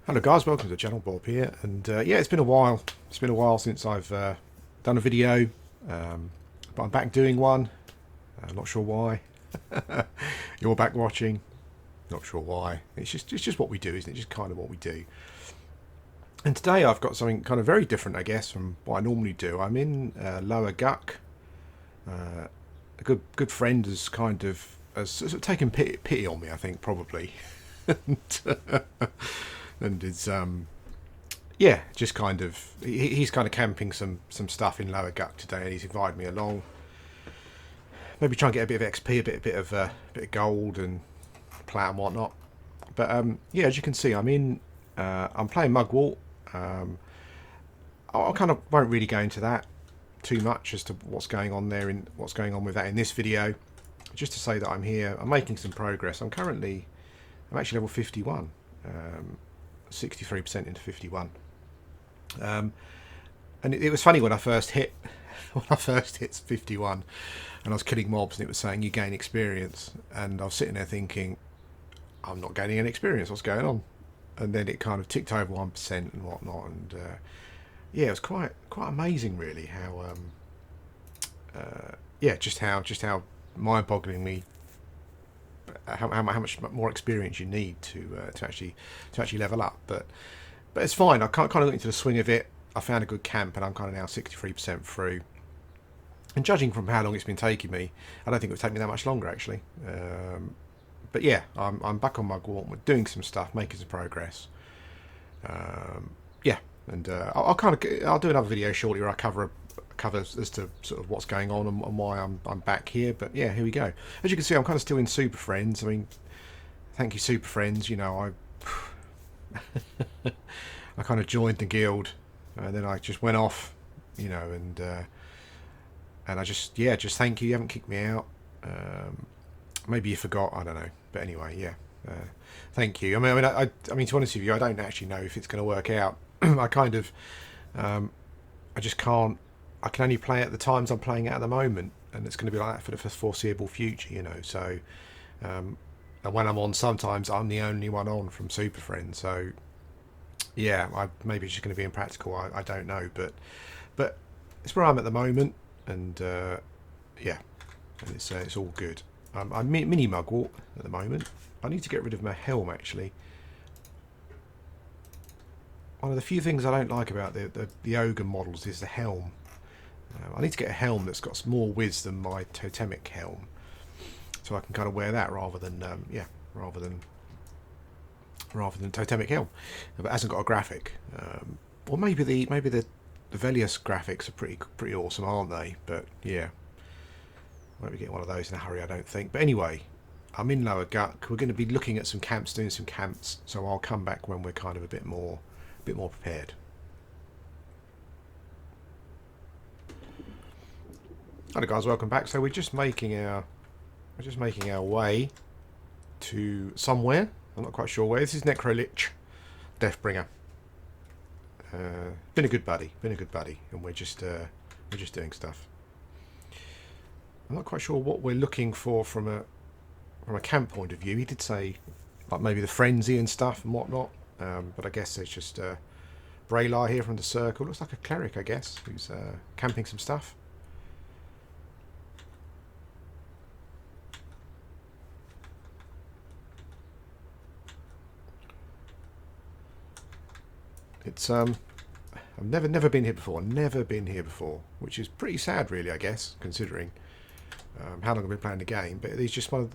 Hello guys, welcome to the channel. Bob here, and yeah, it's been a while. It's been a while since I've done a video, but I'm back doing one. Not sure why. You're back watching. Not sure why. It's just what we do, isn't it? Just kind of what we do. And today I've got something kind of very different, I guess, from what I normally do. I'm in Lower Guk. A good friend has kind of has sort of taken pity on me, I think, probably. And it's yeah, just kind of he's kind of camping some stuff in Lower Guk today, and he's invited me along. Maybe try and get a bit of XP, a bit of gold and plat and whatnot. But yeah, as you can see, I'm playing Mugwort. I kind of won't really go into that too much as to what's going on there and what's going on with that in this video. Just to say that I'm here, I'm making some progress. I'm actually level 51. 63% into 51, and it was funny when I first hit 51 and I was killing mobs and it was saying you gain experience, and I was sitting there thinking I'm not gaining any experience, what's going on? And then it kind of ticked over 1% and whatnot, and yeah, it was quite amazing really how yeah, just how mind-bogglingly how much more experience you need to actually level up, but it's fine. I kind of got into the swing of it. I found a good camp, and I'm kind of now 63% through. And judging from how long it's been taking me, I don't think it would take me that much longer actually. But yeah, I'm back on Mugwort. We're doing some stuff, making some progress. Yeah, and I'll do another video shortly where I cover as to sort of what's going on and why I'm back here. But yeah, here we go. As you can see, I'm kind of still in Super Friends. I mean, thank you, Super Friends. You know, I kind of joined the guild, and then I just went off, you know, and I just thank you. You haven't kicked me out. Maybe you forgot. I don't know. But anyway, yeah. Thank you. I mean, to be honest with you, I don't actually know if it's going to work out. I kind of, I just can't. I can only play at the times I'm playing at the moment, and it's going to be like that for the foreseeable future, you know. So, and when I'm on, sometimes I'm the only one on from Super Friends. So, yeah, maybe it's just going to be impractical. I don't know, but it's where I'm at the moment, and yeah, and it's all good. I'm mini Mugwort at the moment. I need to get rid of my helm actually. One of the few things I don't like about the Ogre models is the helm. I need to get a helm that's got more whiz than my totemic helm, so I can kind of wear that rather than totemic helm. But it hasn't got a graphic, or maybe the Velius graphics are pretty awesome, aren't they? But yeah, won't be getting one of those in a hurry, I don't think. But anyway, I'm in Lower Guk. We're going to be looking at some camps, doing some camps. So I'll come back when we're kind of a bit more prepared. Hello guys, welcome back. So we're just making our way to somewhere. I'm not quite sure where. This is Necrolich, Deathbringer. Been a good buddy, and we're just doing stuff. I'm not quite sure what we're looking for from a camp point of view. He did say like maybe the frenzy and stuff and whatnot, but I guess there's just Braylar here from the circle. Looks like a cleric, I guess, who's camping some stuff. It's I've never been here before, which is pretty sad, really, I guess, considering how long I've been playing the game. But it's just one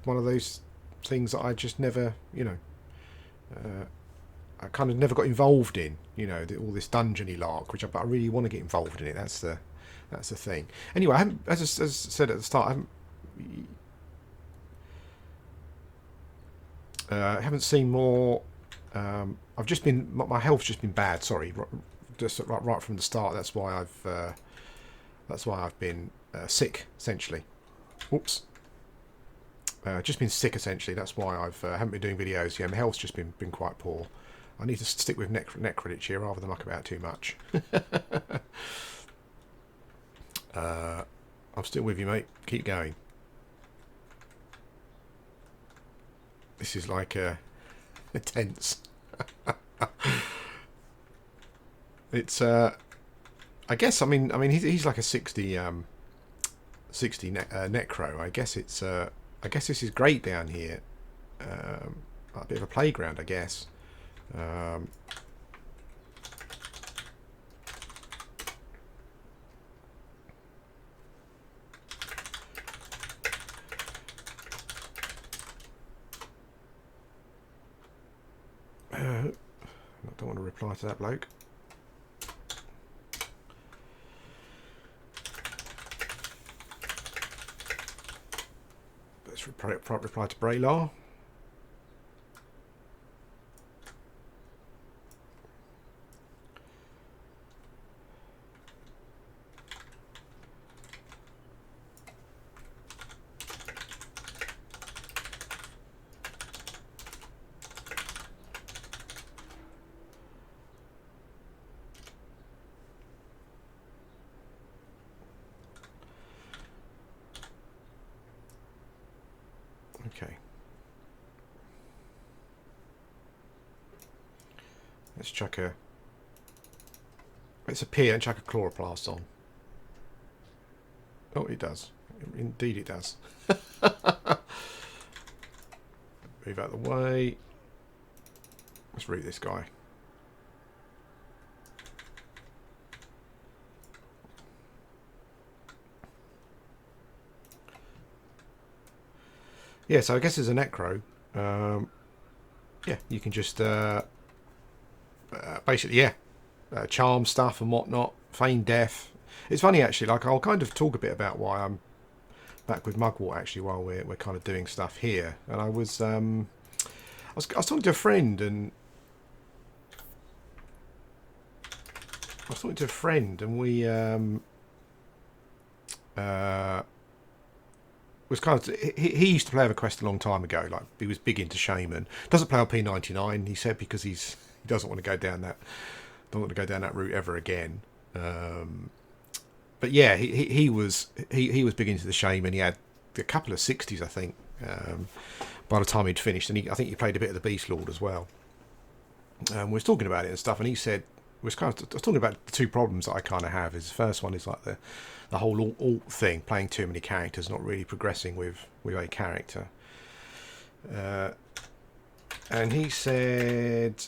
of those things that I just never, you know, I kind of never got involved in, you know, all this dungeony lark, which I really want to get involved in it. That's the thing. Anyway, I haven't, as I said at the start, I haven't seen more. I've just been, my health's just been bad. Sorry, just right from the start. That's why I've been sick essentially. Oops. Just been sick essentially. That's why haven't been doing videos. Yeah, my health's just been quite poor. I need to stick with Necrolich here rather than muck about too much. I'm still with you, mate. Keep going. This is like tense. It's I guess he's like a 60 necro. I guess it's I guess this is great down here. A bit of a playground, I guess. Um, I don't want to reply to that bloke. Let's reply to Braylar. Okay. Let's chuck a... Let's appear and chuck a chloroplast on. Oh, it does. Indeed it does. Move out of the way. Let's root this guy. Yeah, so I guess as a necro, yeah, you can just basically, yeah, charm stuff and whatnot, feign death. It's funny actually. Like I'll kind of talk a bit about why I'm back with Mugwort actually while we're kind of doing stuff here. And I was talking to a friend and we was kind of he used to play Everquest a long time ago. Like he was big into Shaman. Doesn't play on P99. He said because he doesn't want to go down that route ever again. But yeah, he was big into the Shaman. He had a couple of 60s, I think, by the time he'd finished, and I think he played a bit of the Beast Lord as well. We was talking about it and stuff, and he said I was talking about the two problems that I kind of have. Is the first one is like the whole alt thing, playing too many characters, not really progressing with a character. And he said,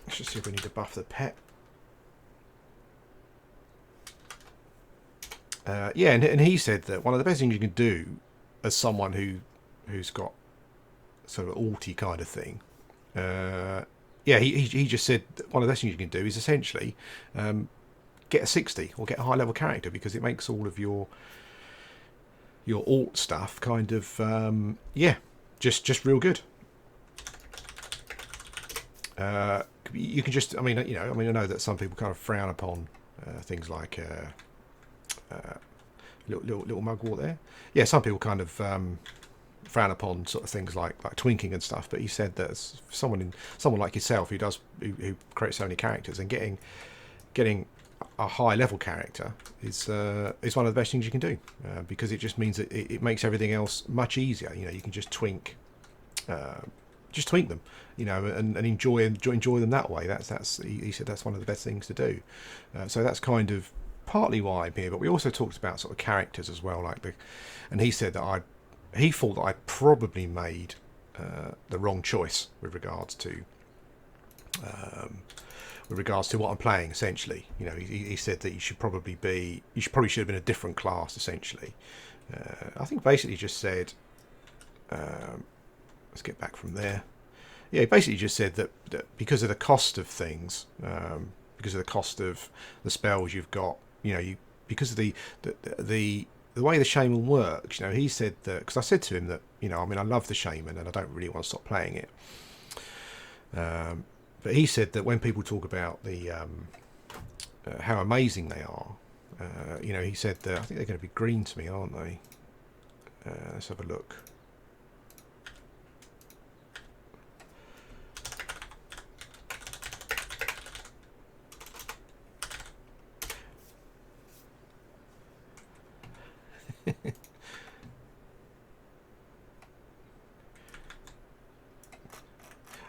let's just see if we need to buff the pet. Yeah, and he said that one of the best things you can do as someone who's got sort of alty kind of thing. Yeah, he just said one of the best things you can do is essentially get a 60 or get a high level character, because it makes all of your alt stuff kind of yeah, just real good. You can just, I know that some people kind of frown upon things like little mugwort there. Yeah, some people kind of frown upon sort of things like twinking and stuff. But he said that someone like yourself who creates so many characters, and getting a high level character is one of the best things you can do, because it just means that it makes everything else much easier. You know, you can just twink them, you know, and enjoy them that way. He said that's one of the best things to do. So that's kind of partly why I'm here. But we also talked about sort of characters as well, and he said that he thought that I'd probably made the wrong choice with regards to what I'm playing. Essentially, you know, he said that you should probably should have been a different class. Essentially, I think basically just said. Let's get back from there. Yeah, he basically just said that because of the cost of things, because of the cost of the spells you've got, you know, because of the way the Shaman works, you know, he said that, because I said to him that, you know, I mean, I love the Shaman and I don't really want to stop playing it. But he said that when people talk about the how amazing they are, you know, he said that I think they're going to be green to me, aren't they? Let's have a look.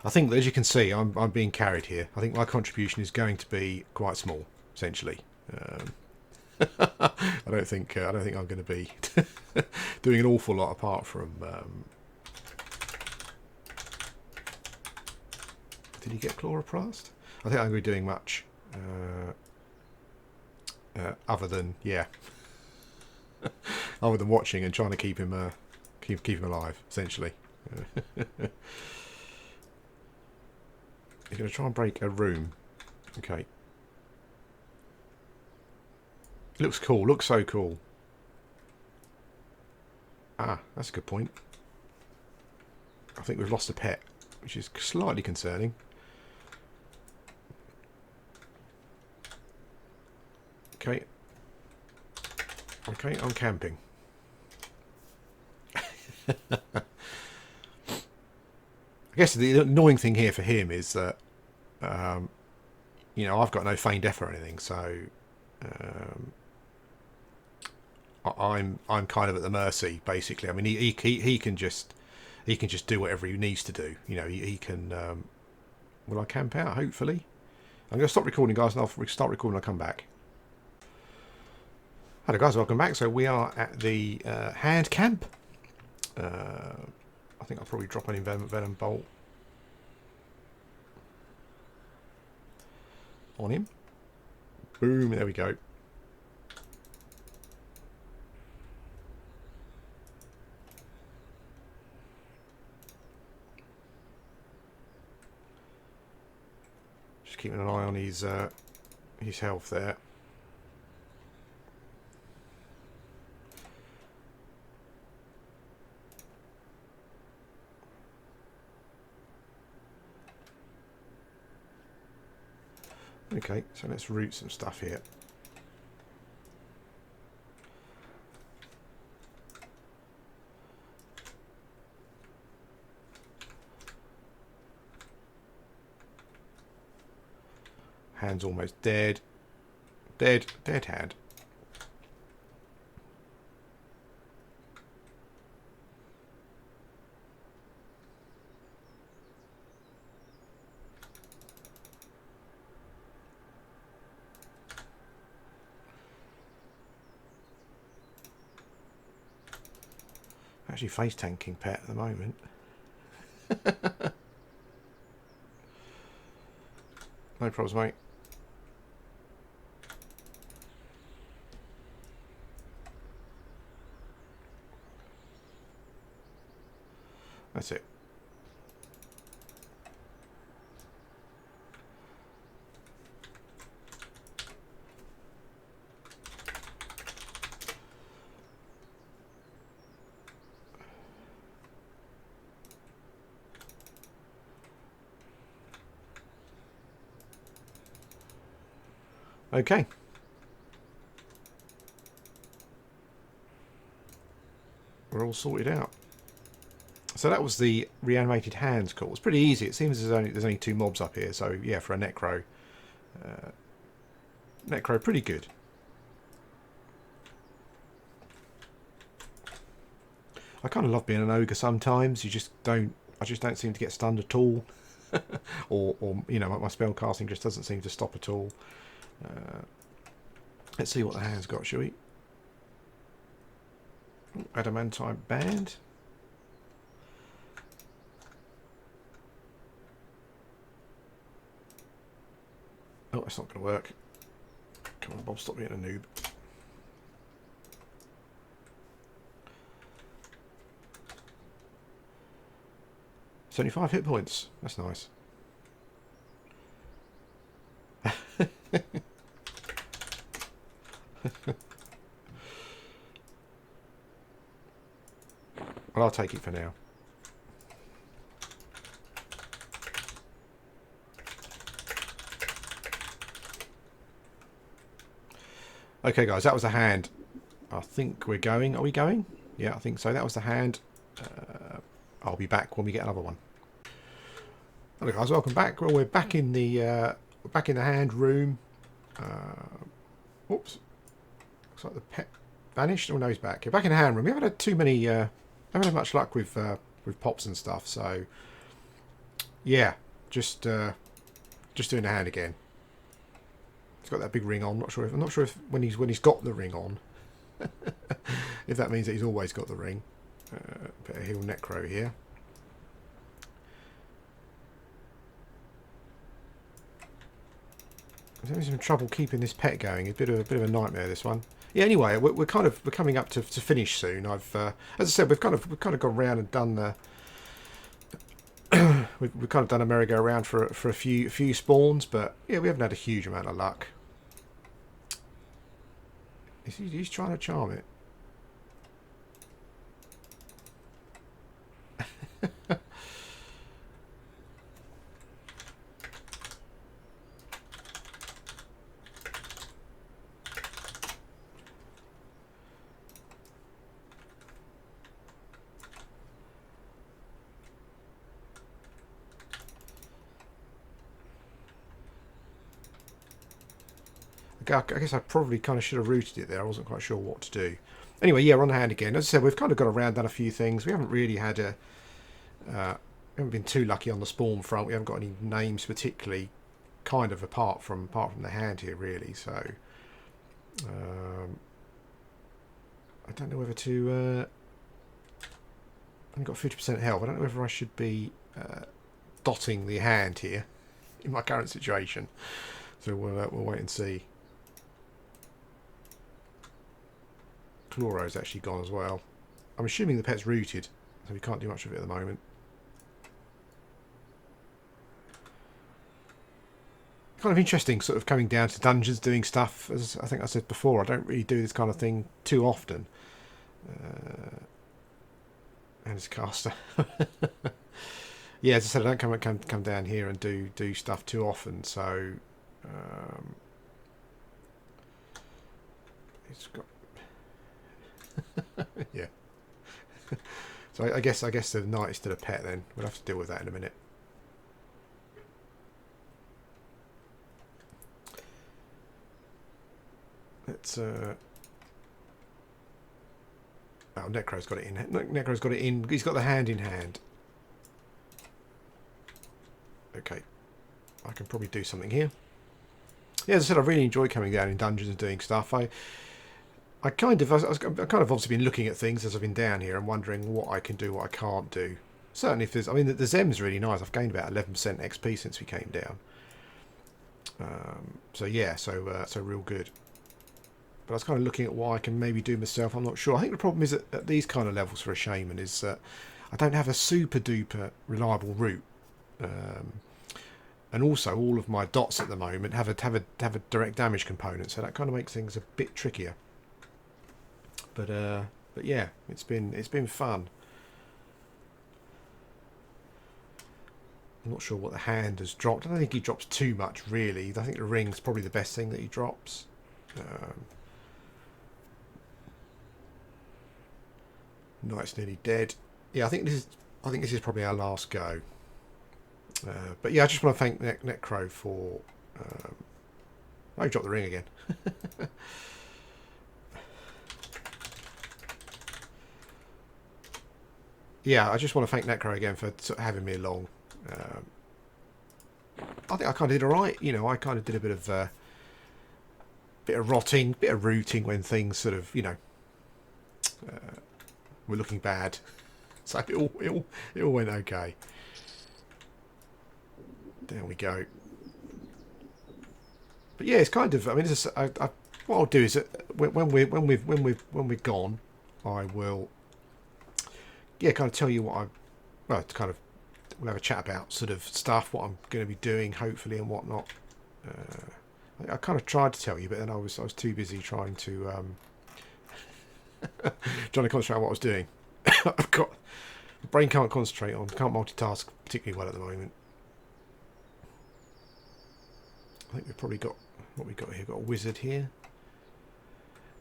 I think that, as you can see, I'm being carried here. I think my contribution is going to be quite small, essentially. I don't think I'm going to be doing an awful lot apart from. Did he get chloroplast? I think I'm going to be doing much other than other than watching and trying to keep him keep him alive, essentially. He's going to try and break a room. Okay. Looks cool. Looks so cool. Ah, that's a good point. I think we've lost a pet, which is slightly concerning. Okay. Okay, I'm camping. I guess the annoying thing here for him is that, you know, I've got no feigned effort or anything, so I'm kind of at the mercy, basically. I mean, he can just do whatever he needs to do. You know, he can. Will I camp out? Hopefully, I'm going to stop recording, guys, and I'll start recording. I'll come back. Hello, guys. Welcome back. So we are at the hand camp. I think I'll probably drop an venom bolt on him. Boom. There we go. Just keeping an eye on his health there. Okay, so let's root some stuff here. Hand's almost dead. Dead hand. Actually face tanking pet at the moment. No problems, mate. That's it. Okay. We're all sorted out. So that was the reanimated hands call. It's pretty easy. It seems there's only 2 mobs up here. So yeah, for a necro, pretty good. I kind of love being an ogre sometimes. I just don't seem to get stunned at all, or you know, my spell casting just doesn't seem to stop at all. Let's see what the hand's got, shall we? Adamantine band. Oh, that's not going to work. Come on, Bob, stop being a noob. $75 hit points. That's nice. Well, I'll take it for now. Okay, guys, that was the hand. I think we're going. Are we going? Yeah, I think so. That was the hand. I'll be back when we get another one. Hello, guys. Welcome back. Well, we're back in the hand room. Whoops. Looks like the pet vanished. Oh no, he's back. We're back in the hand room. We haven't had much luck with pops and stuff. So Yeah, just doing the hand again. He's got that big ring on. I'm not sure if when he's got the ring on, if that means that he's always got the ring. Bit of heal necro here. I'm having some trouble keeping this pet going. A bit of a nightmare, this one. Yeah. Anyway, we're coming up to finish soon. As I said, we've kind of gone around and done the. we've kind of done a merry-go-round for a few spawns, but yeah, we haven't had a huge amount of luck. He's trying to charm it. I guess I probably kind of should have routed it there. I wasn't quite sure what to do. Anyway, yeah, we're on the hand again. As I said, we've kind of got around, done a few things. We haven't really had we haven't been too lucky on the spawn front. We haven't got any names particularly, kind of apart from the hand here, really. So I don't know whether to. I've got 50% health. I don't know whether I should be dotting the hand here in my current situation. So we'll wait and see. Chloro's actually gone as well. I'm assuming the pet's rooted, so we can't do much of it at the moment. Kind of interesting, sort of coming down to dungeons, doing stuff. As I think I said before, I don't really do this kind of thing too often. And his caster. Yeah, as I said, I don't come down here and do stuff too often. So it's got. Yeah. So I guess the knight is still a pet then. We'll have to deal with that in a minute. Let's oh, Necro's got it in. Necro's got it in. He's got the hand in hand. Okay. I can probably do something here. Yeah, as I said, I really enjoy coming down in dungeons and doing stuff. I've kind of obviously been looking at things as I've been down here and wondering what I can do, what I can't do. Certainly, if there's, I mean, the Zem's really nice. I've gained about 11% XP since we came down. So yeah, so real good. But I was kind of looking at what I can maybe do myself. I'm not sure. I think the problem is at these kind of levels for a shaman is that I don't have a super duper reliable route. And also, all of my dots at the moment have a direct damage component, so that kind of makes things a bit trickier. But yeah, it's been fun. I'm not sure what the hand has dropped. I don't think he drops too much, really. I think the ring's probably the best thing that he drops. Knight's nearly dead. Yeah, I think this is probably our last go. But yeah, I just want to thank Necro for. I dropped the ring again. Yeah, I just want to thank Necro again for having me along. I think I kind of did alright. You know, I kind of did a bit of rotting, bit of rooting when things sort of, you know, were looking bad. So it all went okay. There we go. But yeah, it's kind of. I mean, what I'll do is when we've gone, I will. Yeah, kind of tell you what we'll have a chat about sort of stuff, what I'm going to be doing, hopefully, and whatnot. I kind of tried to tell you, but then I was too busy trying to concentrate on what I was doing. I've got the brain can't concentrate on, can't multitask particularly well at the moment. I think we've probably got what we got here. Got a wizard here.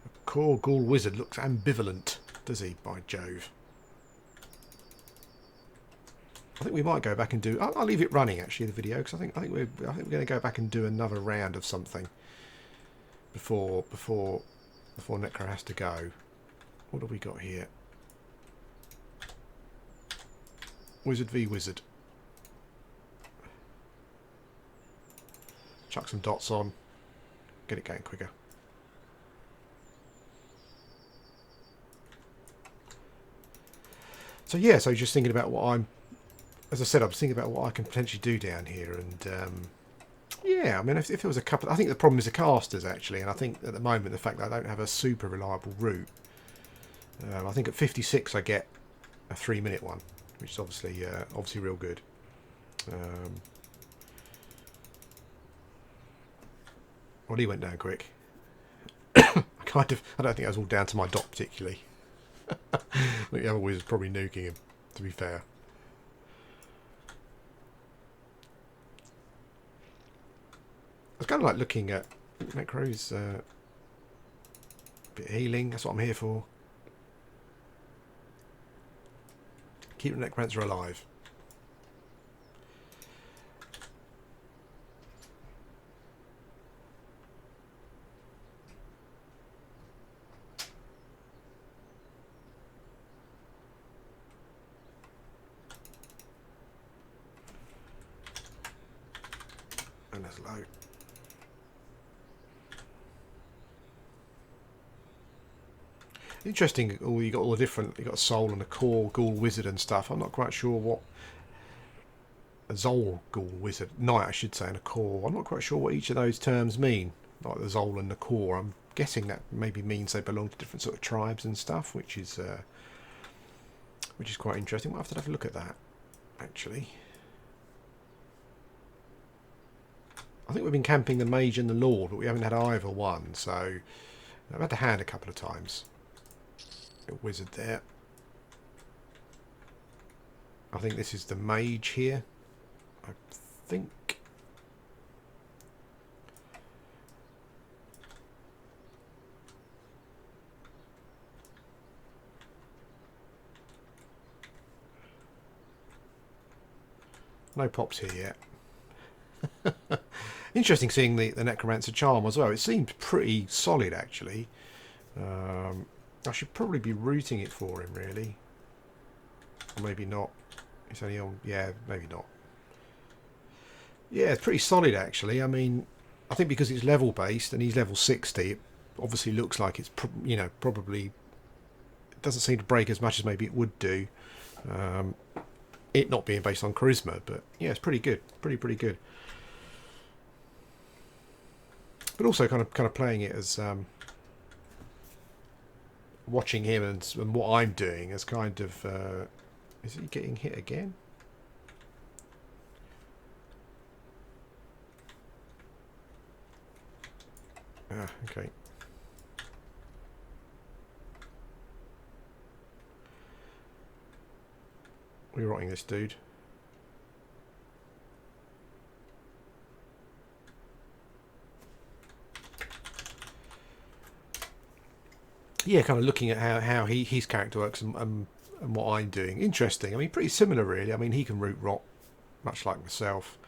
A core ghoul wizard looks ambivalent, does he? By Jove. I think we might go back and do. I'll leave it running actually the video because I think we're going to go back and do another round of something before Necro has to go. What have we got here? Wizard v Wizard. chuck some dots on, get it going quicker. So yeah, so just thinking about what I'm, as I said, I was thinking about what I can potentially do down here, and yeah, I mean, if it was a couple, I think the problem is the casters actually, and I think at the moment the fact that I don't have a super reliable route. I think at 56 I get a 3-minute one, which is obviously real good. Well, he went down quick. I don't think that was all down to my dot particularly. I think the other wizard was probably nuking him, to be fair. I was kind of like looking at Necro's bit of healing. That's what I'm here for. Keep the Necromancer alive. And that's low. Interesting. Oh, you got all the different. You got a soul and a core, ghoul, wizard, and stuff. I'm not quite sure what a Zol, ghoul, wizard, knight, I should say, and a core. I'm not quite sure what each of those terms mean. Like the Zol and the core. I'm guessing that maybe means they belong to different sort of tribes and stuff, which is quite interesting. We'll have to have a look at that. Actually, I think we've been camping the mage and the lord, but we haven't had either one. So I've had the hand a couple of times. Wizard there. I think this is the mage here. I think. No pops here yet. Interesting seeing the Necromancer charm as well. It seemed pretty solid actually. I should probably be routing it for him, really. Or maybe not. It's only on... Yeah, maybe not. Yeah, it's pretty solid, actually. I mean, I think because it's level-based and he's level 60, it obviously looks like it's, probably... It doesn't seem to break as much as maybe it would do. It not being based on charisma, but yeah, it's pretty good. Pretty good. But also kind of playing it as... watching him and what I'm doing as kind of is he getting hit again? Okay. We're rotting this dude. Yeah, kind of looking at how his character works and what I'm doing. Interesting. I mean, pretty similar, really. I mean, he can root rot, much like myself.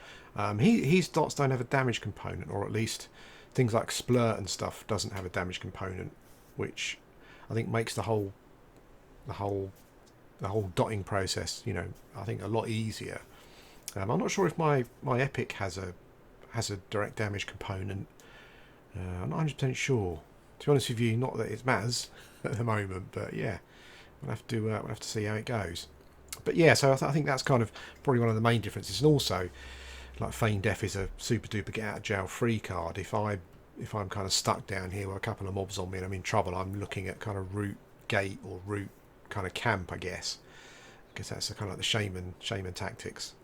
His dots don't have a damage component, or at least things like splurt and stuff doesn't have a damage component, which I think makes the whole dotting process, I think a lot easier. I'm not sure if my epic has a direct damage component. I'm not 100% sure. To be honest with you, not that it matters at the moment, but yeah, we'll have to see how it goes. But yeah, so I think that's kind of probably one of the main differences. And also, like Feign Death is a super duper get out of jail free card. If I'm kind of stuck down here with a couple of mobs on me and I'm in trouble, I'm looking at kind of route gate or route kind of camp, I guess. Because that's the kind of like the shaman tactics.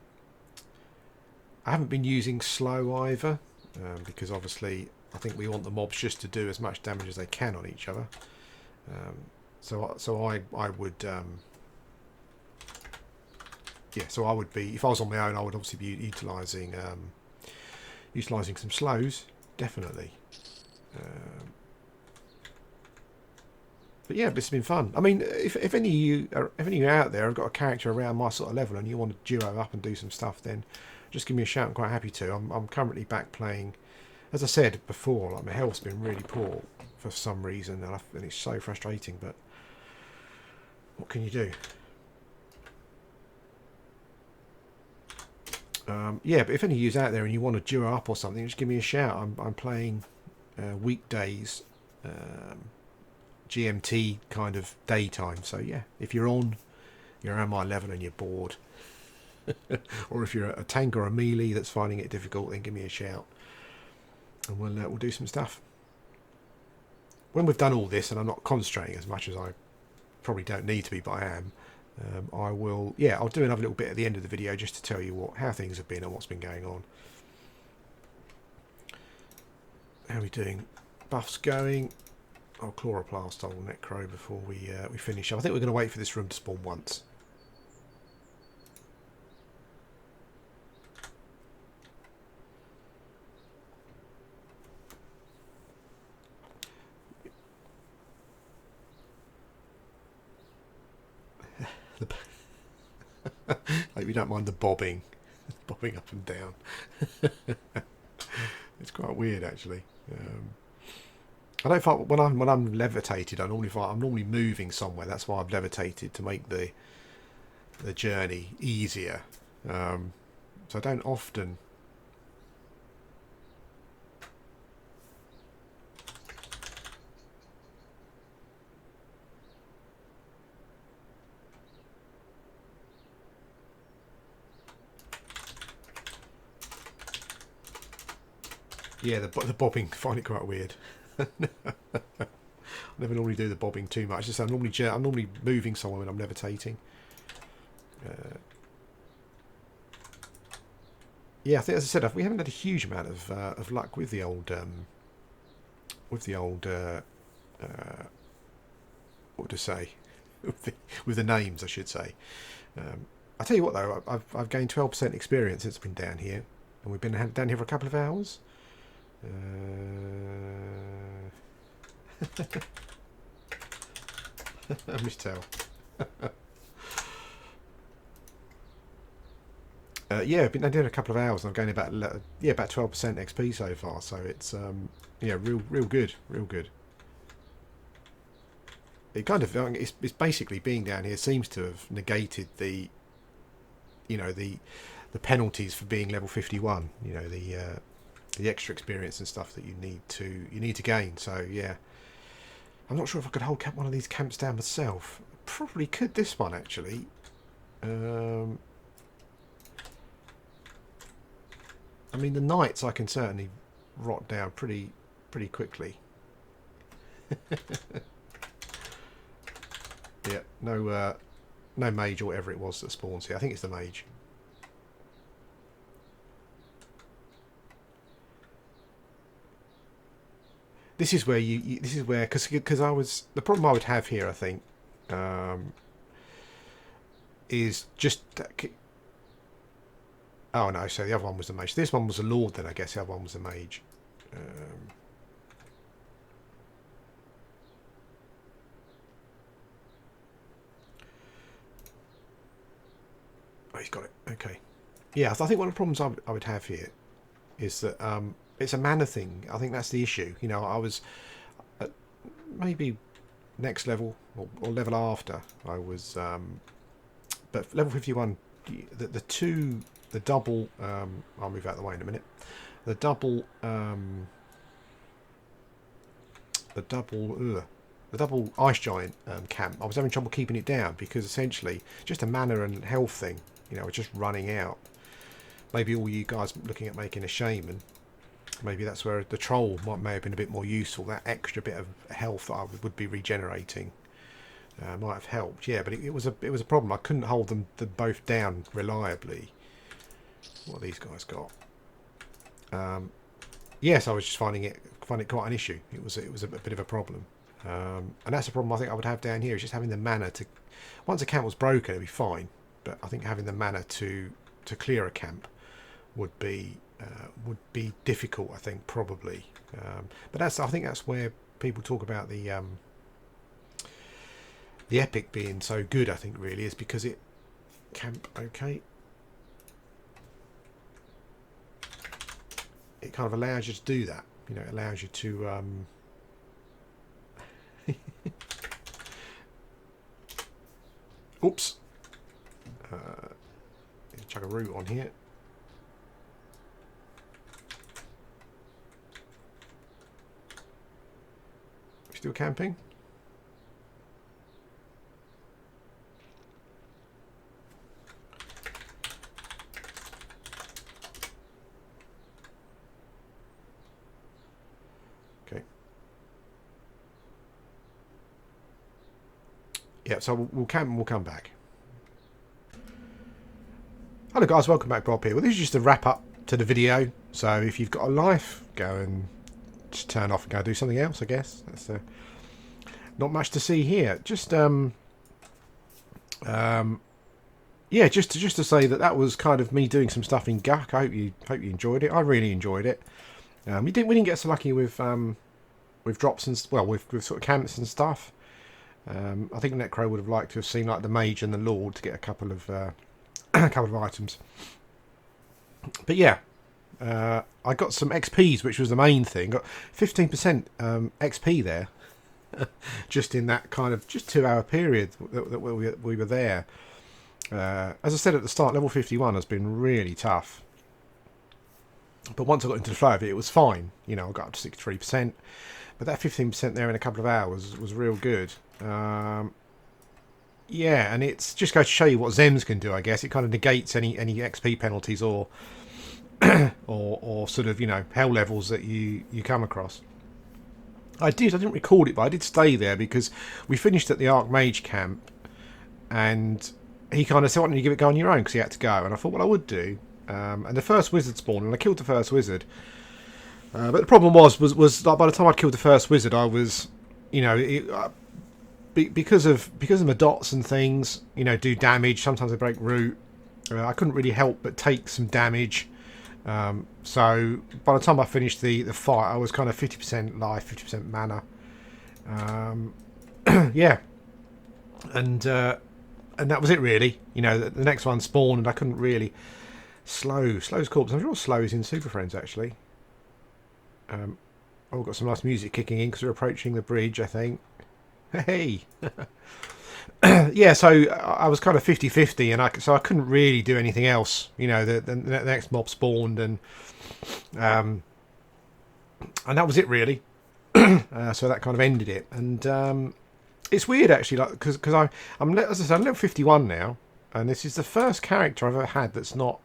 I haven't been using slow either, because obviously I think we want the mobs just to do as much damage as they can on each other. So I would so I would be, if I was on my own, I would obviously be utilising some slows, definitely. But yeah, this has been fun. I mean, if any of you out there have got a character around my sort of level and you want to duo up and do some stuff, then just give me a shout. I'm quite happy to. I'm currently back playing. As I said before, like my health's been really poor for some reason, and it's so frustrating. But what can you do? Yeah, but if any of you's out there and you want to duo up or something, just give me a shout. I'm playing weekdays, GMT kind of daytime. So yeah, if you're around my level and you're bored, or if you're a tank or a melee that's finding it difficult, then give me a shout, and we'll do some stuff. When we've done all this, and I'm not concentrating as much as I probably don't need to be, but I am. I will, yeah, I'll do another little bit at the end of the video just to tell you how things have been and what's been going on. How are we doing? Buffs going. I'll chloroplast old Necro before we finish up. I think we're going to wait for this room to spawn once. Like, we don't mind the bobbing, bobbing up and down. It's quite weird, actually. I don't find when I'm levitated. I'm normally moving somewhere. That's why I've levitated, to make the journey easier. So I don't often. Yeah, the bobbing, I find it quite weird. I never normally do the bobbing too much. Just I'm normally moving somewhere when I'm levitating. Yeah, I think, as I said, we haven't had a huge amount of luck with the old what to say, with the names, I should say. I tell you what, though, I've gained 12% experience since I've been down here, and we've been down here for a couple of hours. I must tell. Yeah, I've been down here a couple of hours, and I've gained about 12% XP so far. So it's yeah, real good, real good. It kind of it's basically, being down here seems to have negated the penalties for being level 51. You know, the extra experience and stuff that you need to gain. So yeah, I'm not sure if I could hold one of these camps down myself. Probably could this one, actually. I mean, the knights I can certainly rot down pretty quickly. Yeah, no mage or whatever it was that spawns here. I think it's the mage. This is where this is where, because the problem I would have here, I think, is just. Oh no, so the other one was the mage. This one was the lord, then I guess the other one was the mage. Oh, he's got it. Okay. Yeah, I think one of the problems I would have here is that it's a mana thing. I think that's the issue. You know, I was maybe next level or level after. I was, but level 51. The double. I'll move out of the way in a minute. The double ice giant camp. I was having trouble keeping it down because essentially just a mana and health thing. You know, it's just running out. Maybe all you guys looking at making a shaman, maybe that's where the troll may have been a bit more useful. That extra bit of health that I would be regenerating might have helped. Yeah, but it was a problem. I couldn't hold them both down reliably. What have these guys got? Yes, I was just finding it quite an issue. It was a bit of a problem, and that's a problem I think I would have down here. Is just having the mana to. Once a camp was broken, it'd be fine. But I think having the mana to clear a camp would be difficult. I think probably, but I think that's where people talk about the epic being so good. I think really is because it camp okay. It kind of allows you to do that. You know, it allows you to. Oops. Chuck a root on here. Still camping? Okay. Yeah, so we'll camp and we'll come back. Hello guys, welcome back, Rob here. Well, this is just a wrap up to the video. So if you've got a life, go and just turn off and go do something else, I guess. That's not much to see here. Just yeah, just to say that was kind of me doing some stuff in Guk. I hope you enjoyed it. I really enjoyed it. We didn't get so lucky with drops and with sort of camps and stuff. I think Necro would have liked to have seen like the Mage and the Lord to get a couple of a couple of items. But yeah, I got some XPs, which was the main thing. Got 15% XP there, just in that kind of just 2 hour period that we were there. As I said at the start, level 51 has been really tough. But once I got into the flow of it, it was fine. You know, I got up to 63%. But that 15% there in a couple of hours was real good. Yeah, and it's just going to show you what Zems can do, I guess. It kind of negates any XP penalties or or sort of, you know, hell levels that you come across. I didn't record it, but I did stay there because we finished at the Archmage camp and he kind of said, why don't you give it a go on your own, because he had to go. And I thought, well, I would do. And the first wizard spawned, and I killed the first wizard. But the problem was like by the time I'd killed the first wizard, I was, you know, because of my dots and things, you know, do damage. Sometimes they break root. I couldn't really help but take some damage. So by the time I finished the fight, I was kind of 50% life, 50% mana. Yeah, and that was it really. You know, the next one spawned, and I couldn't really. Slow's corpse. I'm sure Slow is in Super Friends actually. Oh, we've got some nice music kicking in because we're approaching the bridge, I think. Hey. Yeah, so I was kind of 50-50, and so I couldn't really do anything else. You know, the next mob spawned, and that was it really. So that kind of ended it, and it's weird actually, like because I'm as I said, I'm level 51 now, and this is the first character I've ever had that's not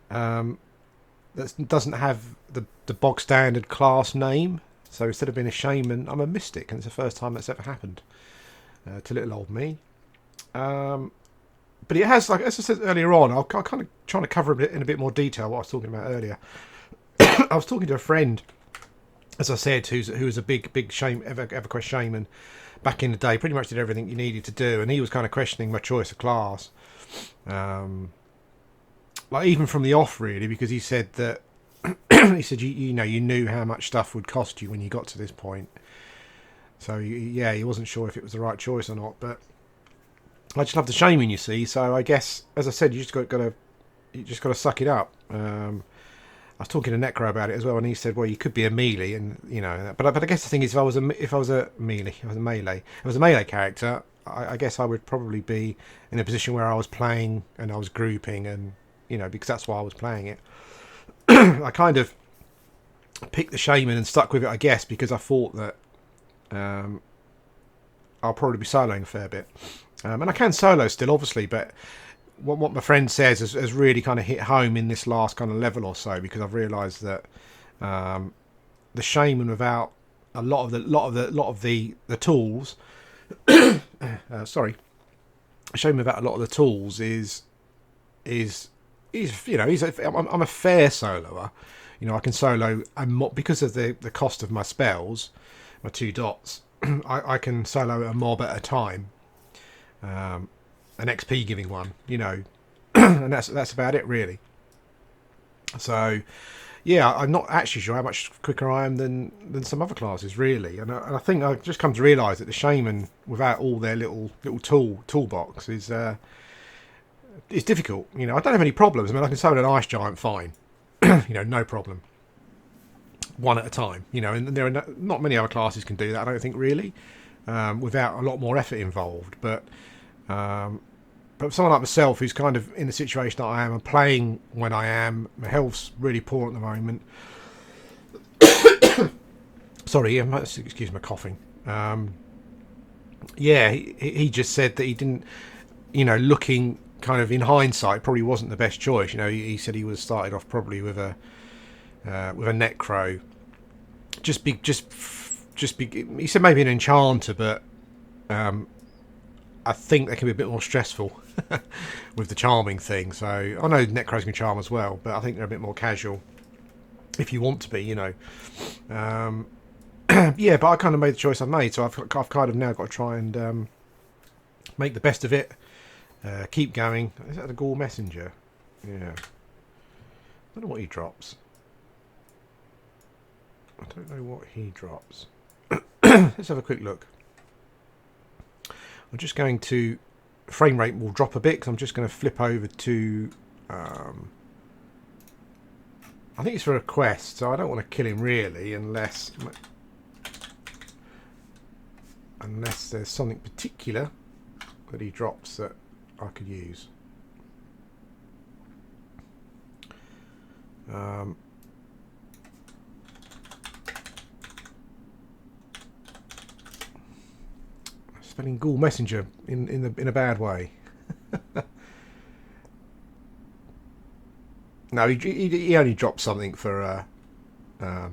that doesn't have the bog standard class name. So instead of being a shaman, I'm a mystic, and it's the first time that's ever happened to little old me. But it has, like as I said earlier on, I'm kind of trying to cover in a bit more detail what I was talking about earlier. I was talking to a friend, as I said, who was a big EverQuest shaman back in the day. Pretty much did everything you needed to do, and he was kind of questioning my choice of class. Like even from the off really, because he said that he said you know you knew how much stuff would cost you when you got to this point. So yeah, he wasn't sure if it was the right choice or not. But I just love the shaman, you see. So I guess, as I said, you just got to suck it up. I was talking to Necro about it as well, and he said, well, you could be a melee, and you know. But I guess the thing is, if I was a melee character, I guess I would probably be in a position where I was playing and I was grouping, and you know, because that's why I was playing it. I kind of picked the shaman and stuck with it, I guess, because I thought that I'll probably be soloing a fair bit, and I can solo still, obviously. But what my friend says has really kind of hit home in this last kind of level or so, because I've realised that the shaman without a lot of the tools, sorry, the shaman without a lot of the tools is you know, I'm a fair soloer. You know, I can solo, because of the cost of my spells, my 2 dots. I can solo a mob at a time, an XP giving one. You know, and that's about it really. So, yeah, I'm not actually sure how much quicker I am than some other classes really, and I think I've just come to realise that the shaman without all their little toolbox is. It's difficult, you know. I don't have any problems. I mean, I can summon an ice giant fine, you know, no problem. One at a time, you know, and there are not many other classes can do that. I don't think really, without a lot more effort involved. But someone like myself, who's kind of in the situation that I am, and playing when I am, my health's really poor at the moment. Sorry, excuse my coughing. Yeah, he just said that he didn't, looking kind of in hindsight, probably wasn't the best choice. He said he would have started off probably with a necro. He said maybe an enchanter, but I think they can be a bit more stressful with the charming thing. So I know necros can charm as well, but I think they're a bit more casual if you want to be. Yeah, but I kind of made the choice I've made, so I've kind of now got to try and make the best of it. Keep going. Is that the Gore Messenger? Yeah. I don't know what he drops. I don't know what he drops. Let's have a quick look. I'm just going to... Frame rate will drop a bit because I'm just going to flip over to... I think it's for a quest, so I don't want to kill him really unless there's something particular that he drops that I could use. Spelling Ghoul Messenger in a bad way. No, he only dropped something for a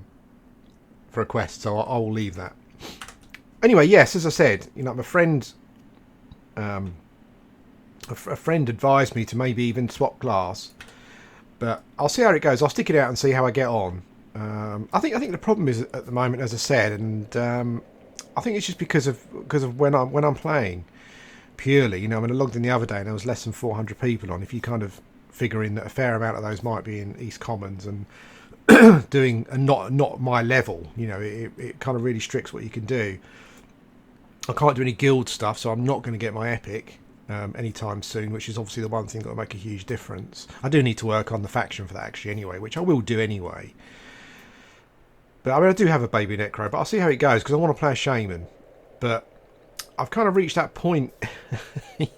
quest, so I'll leave that. Anyway, yes, as I said, my friend, a friend advised me to maybe even swap class, but I'll see how it goes. I'll stick it out and see how I get on. I think the problem is at the moment, as I said, and I think it's just because of when I'm playing purely. I logged in the other day and there was less than 400 people on. If you kind of figure in that a fair amount of those might be in East Commons and doing and not my level, it kind of really restricts what you can do. I can't do any guild stuff, so I'm not going to get my epic anytime soon, which is obviously the one thing that will make a huge difference. I do need to work on the faction for that actually anyway, which I will do anyway. But I do have a baby necro, but I'll see how it goes because I want to play a shaman. But I've kind of reached that point. I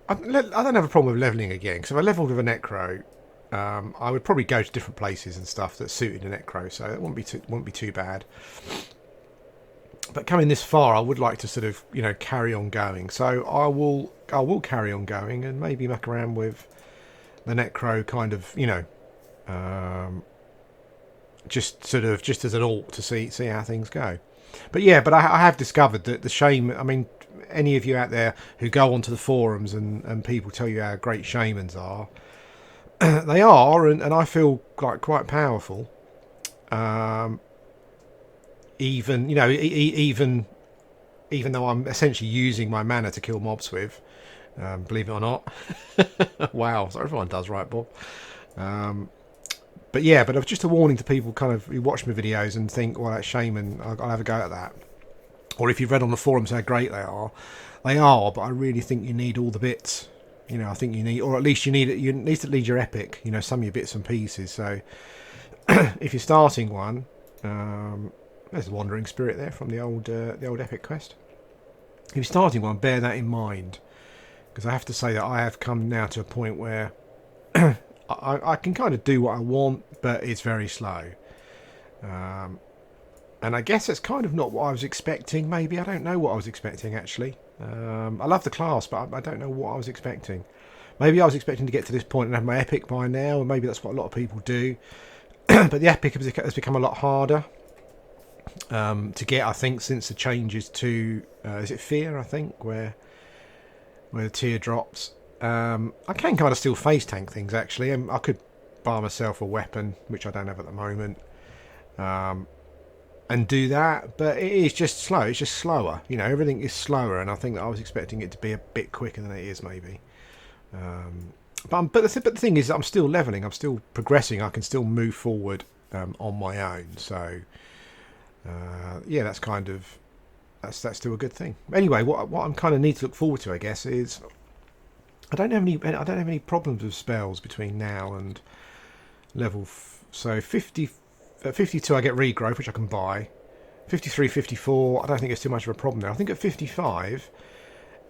don't have a problem with leveling again, because if I leveled with a necro, I would probably go to different places and stuff that suited a necro, so it wouldn't be too bad. But coming this far, I would like to sort of carry on going. So I will carry on going and maybe muck around with the necro, kind of just as an alt to see how things go. But yeah, but I have discovered that the shaman, any of you out there who go onto the forums and people tell you how great shamans are, they are, and I feel quite powerful. Even though I'm essentially using my mana to kill mobs with, believe it or not. Wow, so everyone does, right, Bob? But yeah, but it's just a warning to people kind of who watch my videos and think, well, that shaman, I'll have a go at that. Or if you've read on the forums how great they are, but I really think you need all the bits. I think you need, or at least you need to lead your epic, some of your bits and pieces. So if you're starting one, there's a wandering spirit there from the old epic quest. If you're starting one, bear that in mind, because I have to say that I have come now to a point where I can kind of do what I want, but it's very slow. And I guess it's kind of not what I was expecting. Maybe I don't know what I was expecting actually. I love the class, but I don't know what I was expecting. Maybe I was expecting to get to this point and have my epic by now, and maybe that's what a lot of people do. But the epic has become a lot harder to get, I think, since the changes to is it Fear? I think where the tier drops. I can kind of still face tank things actually. I could buy myself a weapon, which I don't have at the moment. And do that, but it is just slow. It's just slower. Everything is slower, and I think that I was expecting it to be a bit quicker than it is, maybe. But the thing is, I'm still leveling. I'm still progressing. I can still move forward on my own. So, yeah, that's still a good thing. Anyway, what I'm kind of need to look forward to, I guess, is I don't have any problems with spells between now and level. So 50. At 52 I get regrowth, which I can buy. 53, 54, I don't think it's too much of a problem there. I think at 55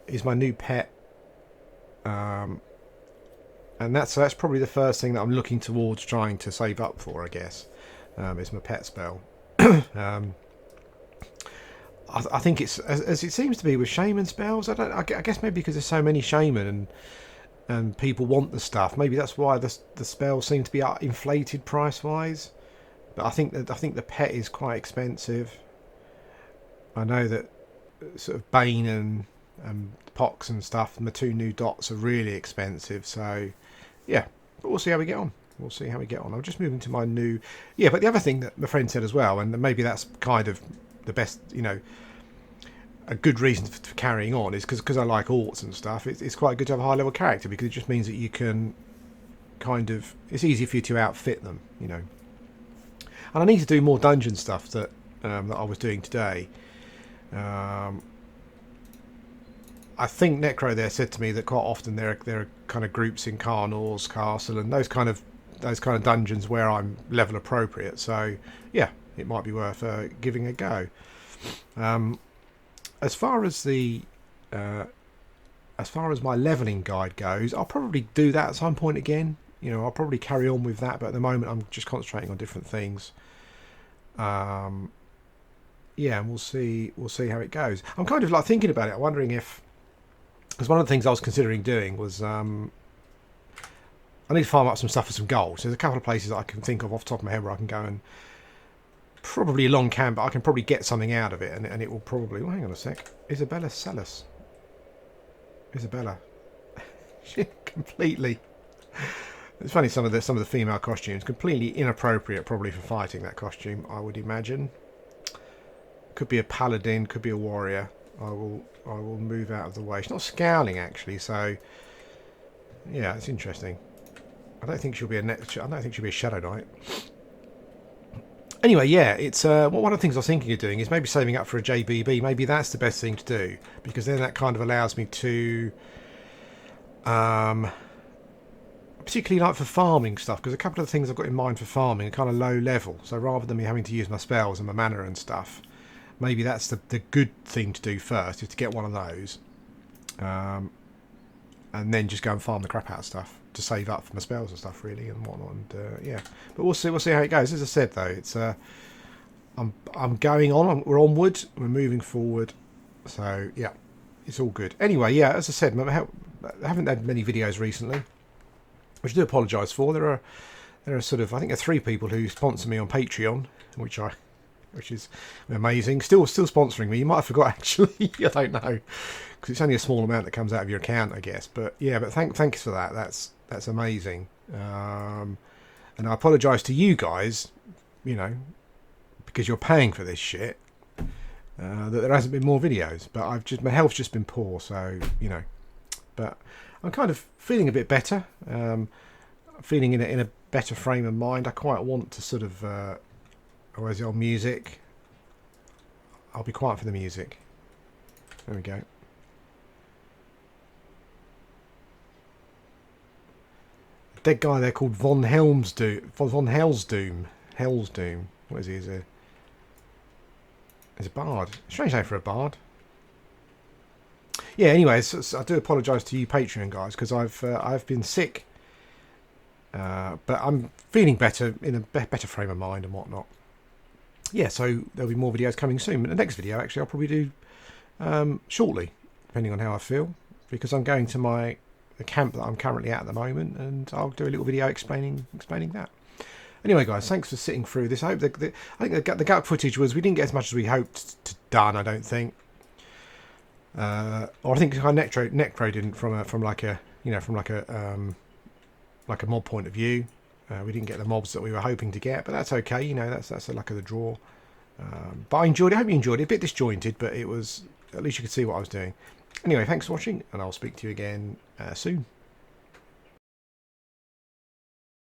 is my new pet. And that's probably the first thing that I'm looking towards trying to save up for, I guess. Is my pet spell. I think it's as it seems to be with shaman spells. I guess maybe because there's so many shaman and people want the stuff. Maybe that's why the spells seem to be inflated price wise. But I think the pet is quite expensive. I know that sort of Bane and Pox and stuff, and the 2 new dots are really expensive. So yeah, but we'll see how we get on. We'll see how we get on. I'm just moving to my new... Yeah, but the other thing that my friend said as well, and maybe that's kind of the best, a good reason for carrying on, is because I like alts and stuff. It's quite good to have a high level character, because it just means that you can kind of... It's easy for you to outfit them, And I need to do more dungeon stuff that I was doing today. I think Necro there said to me that quite often there are kind of groups in Carnor's Castle and those kind of dungeons where I'm level appropriate. So yeah, it might be worth giving a go. As far as my leveling guide goes, I'll probably do that at some point again. I'll probably carry on with that, but at the moment I'm just concentrating on different things. Yeah, and we'll see how it goes. I'm kind of like thinking about it, wondering if, because one of the things I was considering doing was I need to farm up some stuff for some gold. So there's a couple of places that I can think of off the top of my head where I can go and probably a long camp, but I can probably get something out of it, and it will probably... Oh, hang on a sec. Isabella Celis. Isabella. Completely... It's funny, some of the female costumes, completely inappropriate probably for fighting, that costume, I would imagine. Could be a paladin, could be a warrior. I will move out of the way. She's not scowling actually, so yeah, it's interesting. I don't think she'll be a Shadow Knight. Anyway, yeah, it's one of the things I was thinking of doing is maybe saving up for a JBB. Maybe that's the best thing to do, because then that kind of allows me to particularly like for farming stuff, because a couple of the things I've got in mind for farming are kind of low level, so rather than me having to use my spells and my mana and stuff, maybe that's the good thing to do first, is to get one of those, and then just go and farm the crap out of stuff to save up for my spells and stuff, really, and whatnot. And yeah, but we'll see how it goes. As I said, though, it's I'm going on. We're onward. We're moving forward. So yeah, it's all good. Anyway, yeah, as I said, I haven't had many videos recently, which I do apologise for. There are sort of, I think there are 3 people who sponsor me on Patreon, which is amazing. Still sponsoring me. You might have forgot actually. I don't know, because it's only a small amount that comes out of your account, I guess. But yeah, but thanks for that. That's amazing. And I apologise to you guys, because you're paying for this shit. That there hasn't been more videos, but my health's just been poor, so But I'm kind of feeling a bit better. Feeling in a better frame of mind. I quite want to sort of. Where's the old music? I'll be quiet for the music. There we go. Dead guy there called Von Helsdoom. Helsdoom. What is he? He's a bard. Strange name for a bard. Yeah. Anyways, I do apologise to you Patreon guys, because I've been sick, but I'm feeling better, in a better frame of mind and whatnot. Yeah, so there'll be more videos coming soon. But the next video, actually, I'll probably do shortly, depending on how I feel, because I'm going to the camp that I'm currently at the moment, and I'll do a little video explaining that. Anyway, guys, thanks for sitting through this. I hope I think the Guk footage we didn't get as much as we hoped to done. I don't think, or I think Necro didn't from like a mob point of view. We didn't get the mobs that we were hoping to get, but that's okay. That's the luck of the draw. But I enjoyed it. I hope you enjoyed it. A bit disjointed, but it was, at least you could see what I was doing. Anyway, thanks for watching, and I'll speak to you again soon.